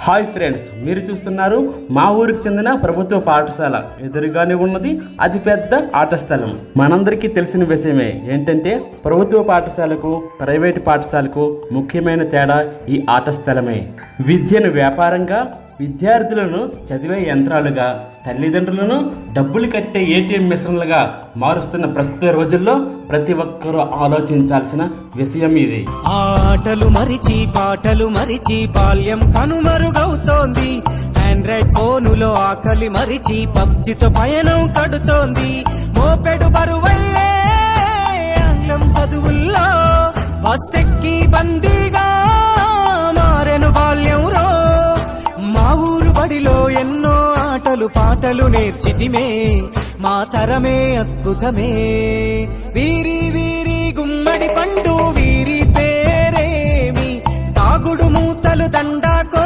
Hi friends, మీరు చూస్తున్నారు మా ఊరికి చెందిన ప్రభుత్వ పాఠశాల. ఎదురుగానే ఉన్నది అతిపెద్ద ఆట స్థలం. మనందరికీ తెలిసిన విషయమే ఏంటంటే ప్రభుత్వ పాఠశాలకు ప్రైవేటు పాఠశాలకు ముఖ్యమైన తేడా ఈ ఆట స్థలమే. విద్యను వ్యాపారంగా, విద్యార్థులను చదివే యంత్రాలుగా, తల్లిదండ్రులను డబ్బులు కట్టే ఏటీఎం మిషన్లుగా మారుస్తున్న ప్రస్తుత రోజుల్లో ప్రతి ఒక్కరూ ఆలోచించాల్సిన విషయం ఇది. ఆటలు మరిచి పాటలు మరిచి బాల్యం కనుమరుగవుతోంది. ఆండ్రాయిడ్ ఫోనులో ఆకలి మరిచి పబ్జితో పయనం కడుతోంది. మోపెడు బరువయ్యే ఆంగ్లం చదువుల్లో బస్సెక్కి బందీగా మారెను బాల్యం రో. మా ఊరు బడిలో ఎన్నో ఆటలు పాటలు నేర్చితిమే, మా తరమే అద్భుతమే. వీరి వీరి గుమ్మడి పండు వీరి పేరేమి, తాగుడు మూతలు దండాకో